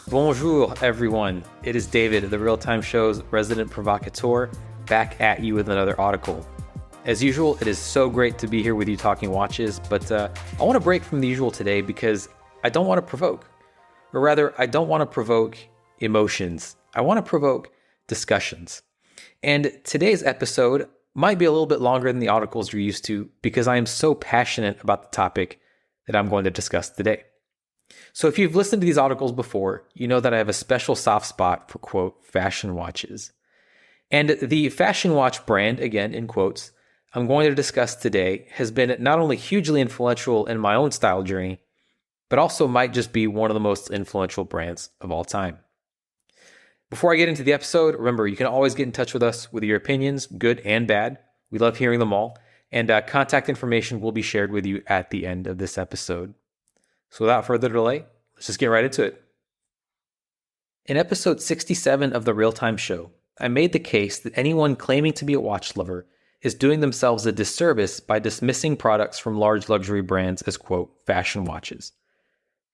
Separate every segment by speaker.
Speaker 1: Bonjour, everyone. It is David, the Real Time Show's resident provocateur, back at you with another article. As usual, it is so great to be here with you talking watches, but I want to break from the usual today because I don't want to provoke. Or rather, I don't want to provoke emotions. I want to provoke discussions. And today's episode might be a little bit longer than the articles you're used to because I am so passionate about the topic that I'm going to discuss today. So if you've listened to these articles before, you know that I have a special soft spot for, quote, fashion watches. And the fashion watch brand, again, in quotes, I'm going to discuss today has been not only hugely influential in my own style journey, but also might just be one of the most influential brands of all time. Before I get into the episode, remember, you can always get in touch with us with your opinions, good and bad. We love hearing them all. And contact information will be shared with you at the end of this episode. So without further delay, let's just get right into it. In episode 67 of the Real Time Show, I made the case that anyone claiming to be a watch lover is doing themselves a disservice by dismissing products from large luxury brands as, quote, fashion watches.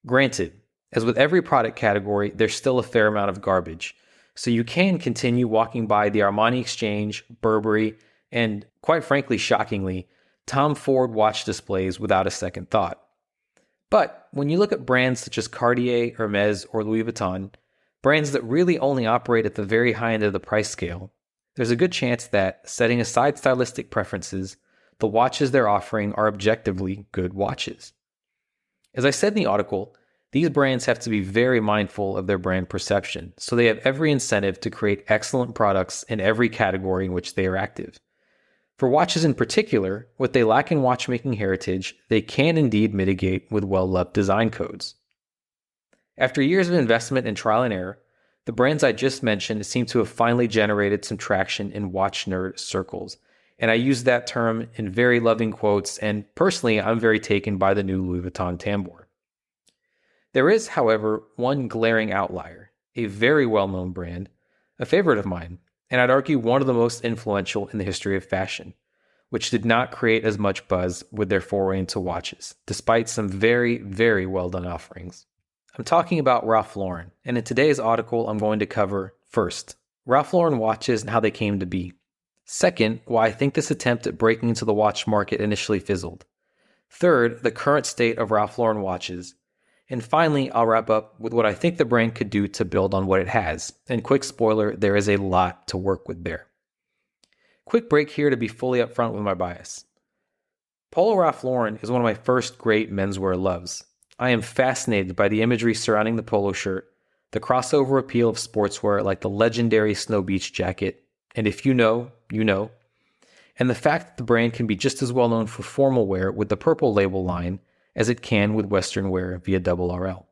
Speaker 1: Granted, as with every product category, there's still a fair amount of garbage, so you can continue walking by the Armani Exchange, Burberry, and, quite frankly, shockingly, Tom Ford watch displays without a second thought. But when you look at brands such as Cartier, Hermes, or Louis Vuitton, brands that really only operate at the very high end of the price scale, there's a good chance that, setting aside stylistic preferences, the watches they're offering are objectively good watches. As I said in the article, these brands have to be very mindful of their brand perception, so they have every incentive to create excellent products in every category in which they are active. For watches in particular, what they lack in watchmaking heritage, they can indeed mitigate with well-loved design codes. After years of investment and trial and error, the brands I just mentioned seem to have finally generated some traction in watch nerd circles, and I use that term in very loving quotes, and personally, I'm very taken by the new Louis Vuitton Tambour. There is, however, one glaring outlier, a very well-known brand, a favorite of mine, and I'd argue one of the most influential in the history of fashion, which did not create as much buzz with their foray into watches, despite some very, very well-done offerings. I'm talking about Ralph Lauren, and in today's article I'm going to cover, first, Ralph Lauren watches and how they came to be. Second, why I think this attempt at breaking into the watch market initially fizzled. Third, the current state of Ralph Lauren watches. And finally, I'll wrap up with what I think the brand could do to build on what it has. And quick spoiler, there is a lot to work with there. Quick break here to be fully upfront with my bias. Polo Ralph Lauren is one of my first great menswear loves. I am fascinated by the imagery surrounding the polo shirt, the crossover appeal of sportswear like the legendary Snow Beach jacket, and if you know, you know, and the fact that the brand can be just as well known for formal wear with the Purple Label line as it can with Western wear via Double RL.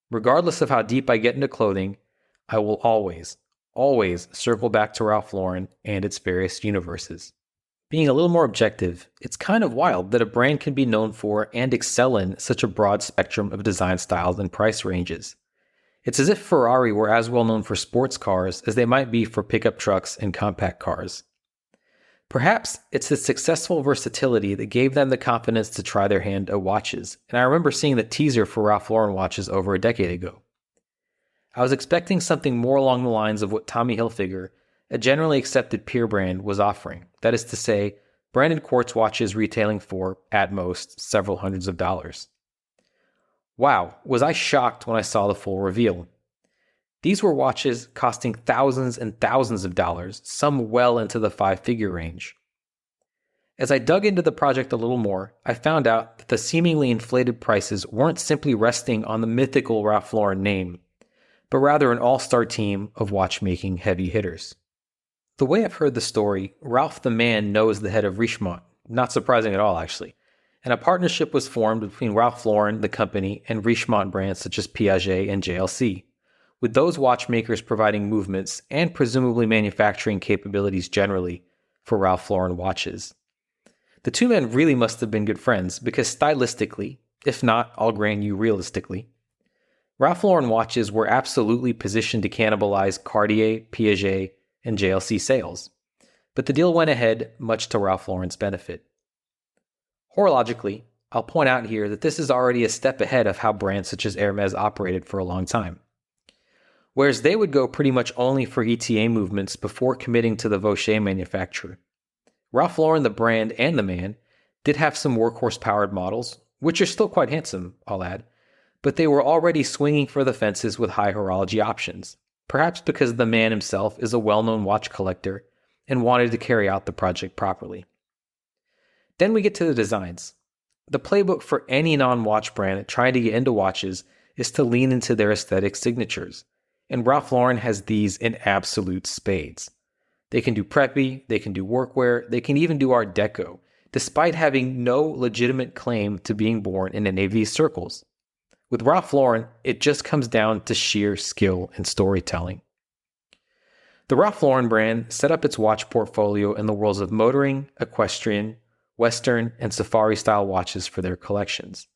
Speaker 1: Regardless of how deep I get into clothing, I will always circle back to Ralph Lauren and its various universes. Being a little more objective, it's kind of wild that a brand can be known for and excel in such a broad spectrum of design styles and price ranges. It's as if Ferrari were as well known for sports cars as they might be for pickup trucks and compact cars. Perhaps it's the successful versatility that gave them the confidence to try their hand at watches, and I remember seeing the teaser for Ralph Lauren watches over a decade ago. I was expecting something more along the lines of what Tommy Hilfiger, a generally accepted peer brand, was offering. That is to say, branded quartz watches retailing for, at most, several hundreds of dollars. Wow, was I shocked when I saw the full reveal. These were watches costing thousands and thousands of dollars, some well into the five-figure range. As I dug into the project a little more, I found out that the seemingly inflated prices weren't simply resting on the mythical Ralph Lauren name, but rather an all-star team of watchmaking heavy hitters. The way I've heard the story, Ralph the man knows the head of Richemont, not surprising at all actually, and a partnership was formed between Ralph Lauren, the company, and Richemont brands such as Piaget and JLC, with those watchmakers providing movements and presumably manufacturing capabilities generally for Ralph Lauren watches. The two men really must have been good friends because stylistically, if not, I'll grant you realistically, Ralph Lauren watches were absolutely positioned to cannibalize Cartier, Piaget, and JLC sales, but the deal went ahead much to Ralph Lauren's benefit. Horologically, I'll point out here that this is already a step ahead of how brands such as Hermes operated for a long time. whereas they would go pretty much only for ETA movements before committing to the Vaucher manufacturer. Ralph Lauren, the brand and the man, did have some workhorse-powered models, which are still quite handsome, I'll add, but they were already swinging for the fences with high horology options, perhaps because the man himself is a well-known watch collector and wanted to carry out the project properly. Then we get to the designs. The playbook for any non-watch brand trying to get into watches is to lean into their aesthetic signatures, and Ralph Lauren has these in absolute spades. They can do preppy, they can do workwear, they can even do Art Deco, despite having no legitimate claim to being born in any of these circles. With Ralph Lauren, it just comes down to sheer skill and storytelling. The Ralph Lauren brand set up its watch portfolio in the worlds of motoring, equestrian, Western, and safari-style watches for their collections.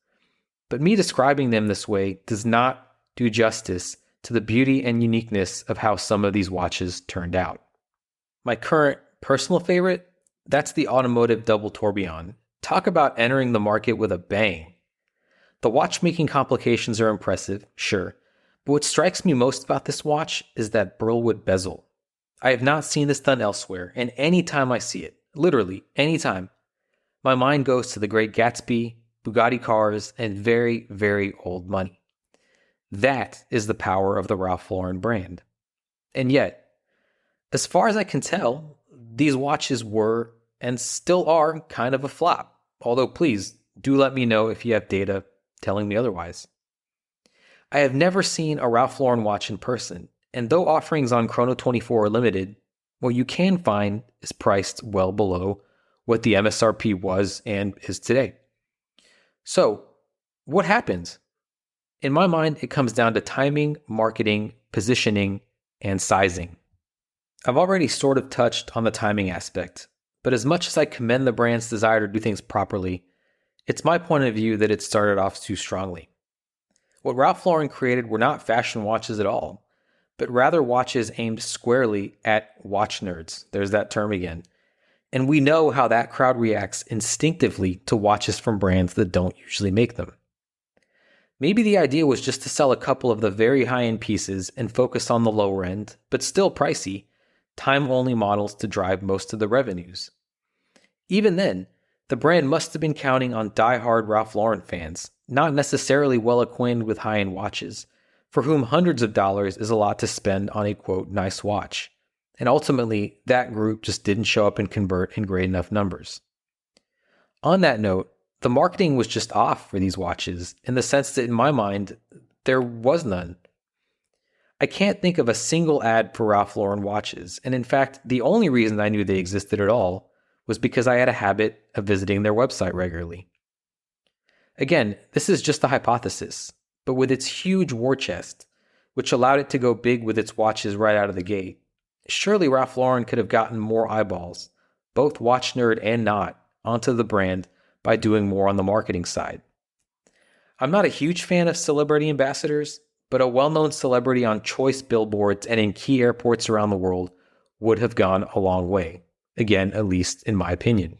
Speaker 1: But me describing them this way does not do justice to the beauty and uniqueness of how some of these watches turned out. My current personal favorite, that's the Automotive Double Tourbillon. Talk about entering the market with a bang. The watchmaking complications are impressive, sure, but what strikes me most about this watch is that burlwood bezel. I have not seen this done elsewhere, and any time I see it, literally any time, my mind goes to the Great Gatsby, Bugatti cars, and very, very old money. That is the power of the Ralph Lauren brand. And yet, as far as I can tell, these watches were and still are kind of a flop. Although please do let me know if you have data telling me otherwise. I have never seen a Ralph Lauren watch in person, and though offerings on Chrono24 are limited, what you can find is priced well below what the MSRP was and is today. So, what happens? In my mind, it comes down to timing, marketing, positioning, and sizing. I've already sort of touched on the timing aspect, but as much as I commend the brand's desire to do things properly, it's my point of view that it started off too strongly. What Ralph Lauren created were not fashion watches at all, but rather watches aimed squarely at watch nerds. There's that term again. And we know how that crowd reacts instinctively to watches from brands that don't usually make them. Maybe the idea was just to sell a couple of the very high-end pieces and focus on the lower end, but still pricey, time-only models to drive most of the revenues. Even then, the brand must have been counting on die-hard Ralph Lauren fans, not necessarily well acquainted with high-end watches, for whom hundreds of dollars is a lot to spend on a quote nice watch. And ultimately, that group just didn't show up and convert in great enough numbers. On that note, the marketing was just off for these watches in the sense that in my mind, there was none. I can't think of a single ad for Ralph Lauren watches, and in fact, the only reason I knew they existed at all was because I had a habit of visiting their website regularly. Again, this is just a hypothesis, but with its huge war chest, which allowed it to go big with its watches right out of the gate, surely Ralph Lauren could have gotten more eyeballs, both watch nerd and not, onto the brand by doing more on the marketing side. I'm not a huge fan of celebrity ambassadors, but a well-known celebrity on choice billboards and in key airports around the world would have gone a long way. Again, at least in my opinion.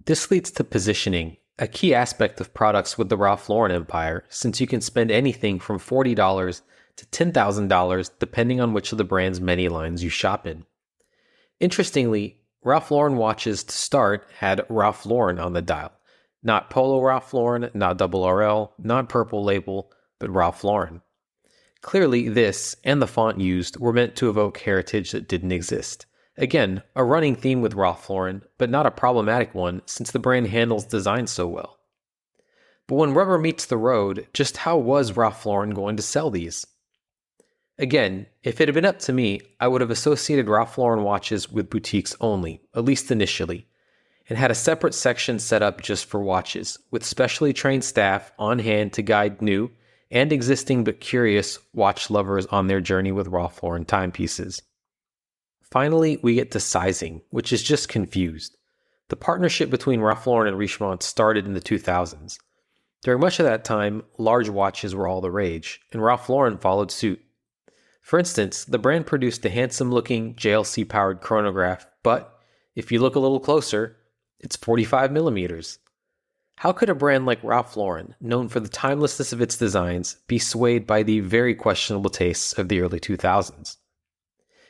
Speaker 1: This leads to positioning, a key aspect of products with the Ralph Lauren empire, since you can spend anything from $40 to $10,000 depending on which of the brand's many lines you shop in. Interestingly, Ralph Lauren watches to start had Ralph Lauren on the dial. Not Polo Ralph Lauren, not Double RL, not Purple Label, but Ralph Lauren. Clearly, this and the font used were meant to evoke heritage that didn't exist. Again, a running theme with Ralph Lauren, but not a problematic one since the brand handles design so well. But when rubber meets the road, just how was Ralph Lauren going to sell these? Again, if it had been up to me, I would have associated Ralph Lauren watches with boutiques only, at least initially, and had a separate section set up just for watches, with specially trained staff on hand to guide new and existing but curious watch lovers on their journey with Ralph Lauren timepieces. Finally, we get to sizing, which is just confused. The partnership between Ralph Lauren and Richemont started in the 2000s. During much of that time, large watches were all the rage, and Ralph Lauren followed suit. For instance, the brand produced a handsome-looking JLC-powered chronograph, but if you look a little closer, it's 45 millimeters. How could a brand like Ralph Lauren, known for the timelessness of its designs, be swayed by the very questionable tastes of the early 2000s?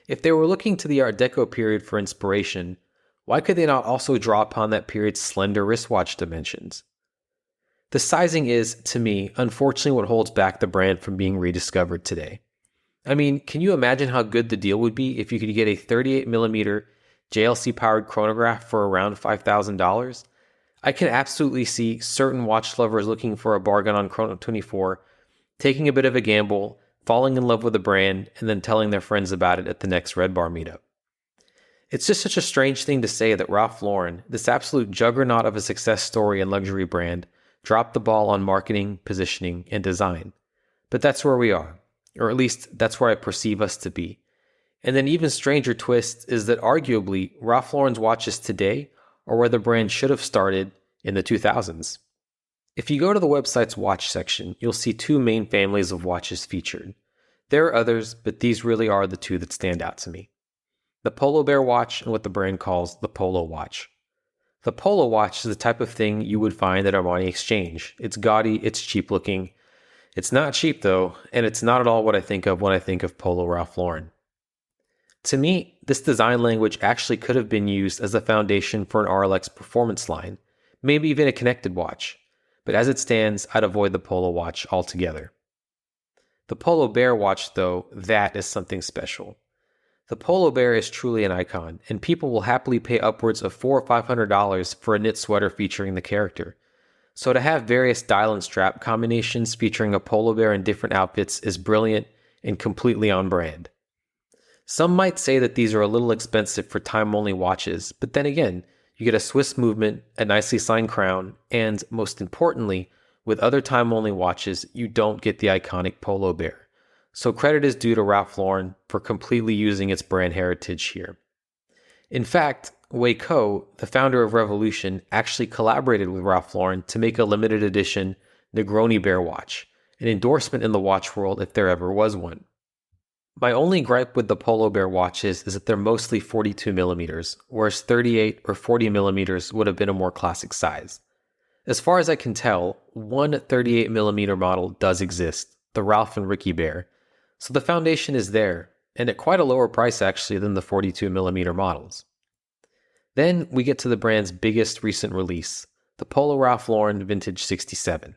Speaker 1: If they were looking to the Art Deco period for inspiration, why could they not also draw upon that period's slender wristwatch dimensions? The sizing is, to me, unfortunately what holds back the brand from being rediscovered today. I mean, can you imagine how good the deal would be if you could get a 38mm JLC-powered chronograph for around $5,000? I can absolutely see certain watch lovers looking for a bargain on Chrono 24, taking a bit of a gamble, falling in love with the brand, and then telling their friends about it at the next Red Bar meetup. It's just such a strange thing to say that Ralph Lauren, this absolute juggernaut of a success story and luxury brand, dropped the ball on marketing, positioning, and design. But that's where we are, or at least that's where I perceive us to be. And an even stranger twist is that arguably, Ralph Lauren's watches today are where the brand should have started in the 2000s. If you go to the website's watch section, you'll see two main families of watches featured. There are others, but these really are the two that stand out to me. The Polo Bear watch and what the brand calls the Polo watch. The Polo watch is the type of thing you would find at Armani Exchange. It's gaudy, it's cheap looking. It's not cheap though, and it's not at all what I think of when I think of Polo Ralph Lauren. To me, this design language actually could have been used as a foundation for an RLX performance line, maybe even a connected watch, but as it stands, I'd avoid the Polo watch altogether. The Polo Bear watch though, that is something special. The Polo Bear is truly an icon, and people will happily pay upwards of $400 or $500 for a knit sweater featuring the character. So to have various dial and strap combinations featuring a Polo Bear in different outfits is brilliant and completely on brand. Some might say that these are a little expensive for time-only watches, but then again, you get a Swiss movement, a nicely signed crown, and, most importantly, with other time-only watches, you don't get the iconic Polo Bear. So credit is due to Ralph Lauren for completely using its brand heritage here. In fact, Wei Ko, the founder of Revolution, actually collaborated with Ralph Lauren to make a limited edition Negroni Bear watch, an endorsement in the watch world if there ever was one. My only gripe with the Polo Bear watches is that they're mostly 42mm, whereas 38 or 40mm would have been a more classic size. As far as I can tell, one 38mm model does exist, the Ralph and Ricky Bear, so the foundation is there, and at quite a lower price actually than the 42mm models. Then we get to the brand's biggest recent release, the Polo Ralph Lauren Vintage 67.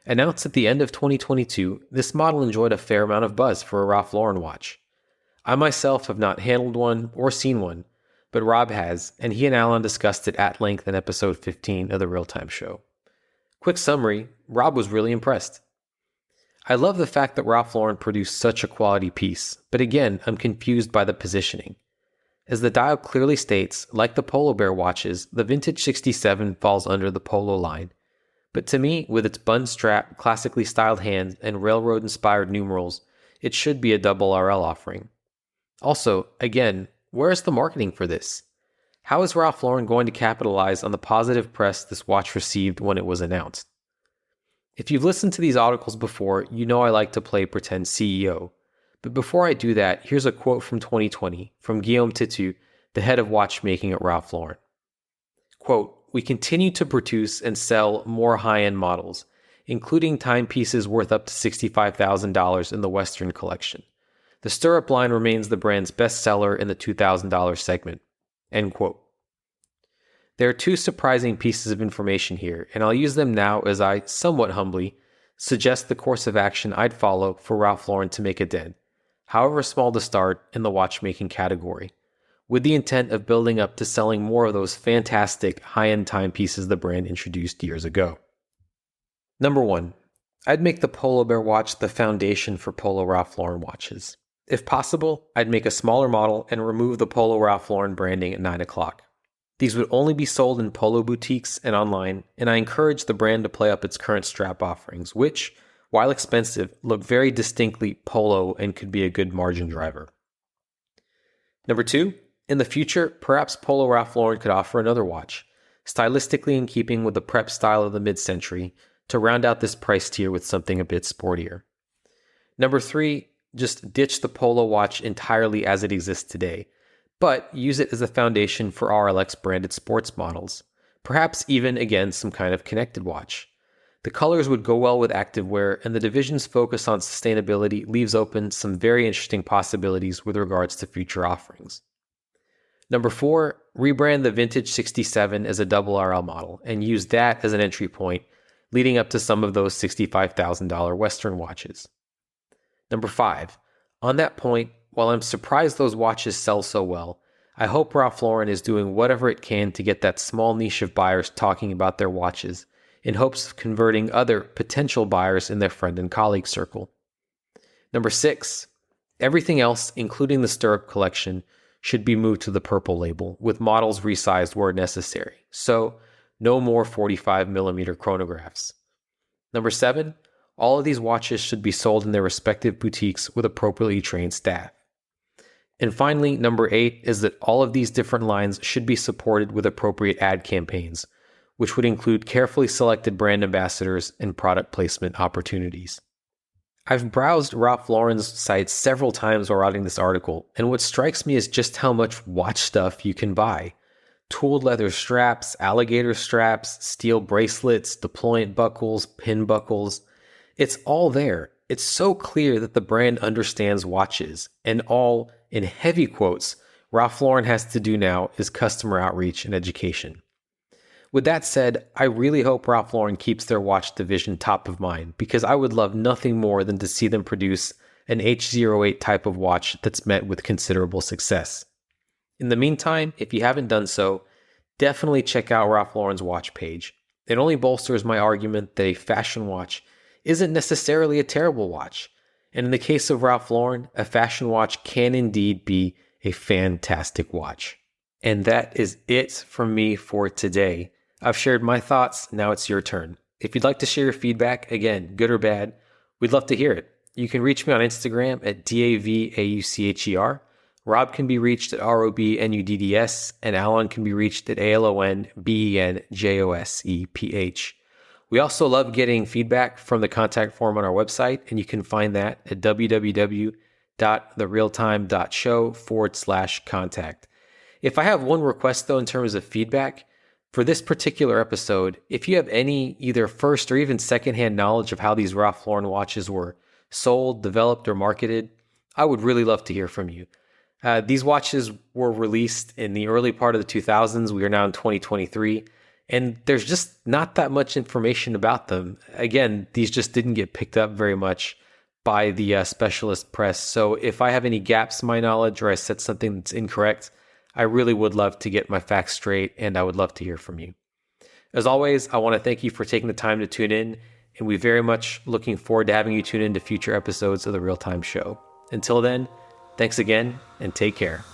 Speaker 1: Announced at the end of 2022, this model enjoyed a fair amount of buzz for a Ralph Lauren watch. I myself have not handled one or seen one, but Rob has, and he and Alan discussed it at length in episode 15 of the Real Time Show. Quick summary, Rob was really impressed. I love the fact that Ralph Lauren produced such a quality piece, but again, I'm confused by the positioning. As the dial clearly states, like the Polo Bear watches, the Vintage 67 falls under the Polo line. But to me, with its bun strap, classically styled hands, and railroad-inspired numerals, it should be a double RL offering. Also, again, where is the marketing for this? How is Ralph Lauren going to capitalize on the positive press this watch received when it was announced? If you've listened to these articles before, you know I like to play pretend CEO. But before I do that, here's a quote from 2020 from Guillaume Titu, the head of watchmaking at Ralph Lauren. Quote, "We continue to produce and sell more high-end models, including timepieces worth up to $65,000 in the Western collection. The stirrup line remains the brand's best seller in the $2,000 segment." End quote. There are two surprising pieces of information here, and I'll use them now as I, somewhat humbly, suggest the course of action I'd follow for Ralph Lauren to make a dent, however small to start, in the watchmaking category, with the intent of building up to selling more of those fantastic high-end timepieces the brand introduced years ago. Number 1. I'd make the Polo Bear watch the foundation for Polo Ralph Lauren watches. If possible, I'd make a smaller model and remove the Polo Ralph Lauren branding at 9 o'clock. These would only be sold in polo boutiques and online, and I encourage the brand to play up its current strap offerings, which, while expensive, look very distinctly polo and could be a good margin driver. Number 2, in the future, perhaps Polo Ralph Lauren could offer another watch, stylistically in keeping with the prep style of the mid-century, to round out this price tier with something a bit sportier. Number 3, just ditch the Polo watch entirely as it exists today, but use it as a foundation for RLX branded sports models, Perhaps even, again, some kind of connected watch. The colors would go well with activewear, and the division's focus on sustainability leaves open some very interesting possibilities with regards to future offerings. Number 4, rebrand the vintage 67 as a double RL model and use that as an entry point, leading up to some of those $65,000 Western watches. Number 5, on that point, while I'm surprised those watches sell so well, I hope Ralph Lauren is doing whatever it can to get that small niche of buyers talking about their watches in hopes of converting other potential buyers in their friend and colleague circle. Number 6, everything else, including the stirrup collection, should be moved to the purple label, with models resized where necessary. So, no more 45mm chronographs. Number 7, all of these watches should be sold in their respective boutiques with appropriately trained staff. And finally, number 8 is that all of these different lines should be supported with appropriate ad campaigns, which would include carefully selected brand ambassadors and product placement opportunities. I've browsed Ralph Lauren's site several times while writing this article, and what strikes me is just how much watch stuff you can buy. Tooled leather straps, alligator straps, steel bracelets, deployant buckles, pin buckles. It's all there. It's so clear that the brand understands watches, and all, in heavy quotes, Ralph Lauren has to do now is customer outreach and education. With that said, I really hope Ralph Lauren keeps their watch division top of mind, because I would love nothing more than to see them produce an H08 type of watch that's met with considerable success. In the meantime, if you haven't done so, definitely check out Ralph Lauren's watch page. It only bolsters my argument that a fashion watch isn't necessarily a terrible watch, and in the case of Ralph Lauren, a fashion watch can indeed be a fantastic watch. And that is it from me for today. I've shared my thoughts, now it's your turn. If you'd like to share your feedback, again, good or bad, we'd love to hear it. You can reach me on Instagram at DAVAUCHER. Rob can be reached at ROBNUDDS, and Alon can be reached at ALONBENJOSEPH. We also love getting feedback from the contact form on our website, and you can find that at www.therealtime.show/contact. If I have one request, though, in terms of feedback, for this particular episode, if you have any either first or even secondhand knowledge of how these Ralph Lauren watches were sold, developed, or marketed, I would really love to hear from you. These watches were released in the early part of the 2000s. We are now in 2023, and there's just not that much information about them. Again, these just didn't get picked up very much by the specialist press. So if I have any gaps in my knowledge or I said something that's incorrect, I really would love to get my facts straight, and I would love to hear from you. As always, I want to thank you for taking the time to tune in, and we very much looking forward to having you tune in to future episodes of The Real Time Show. Until then, thanks again, and take care.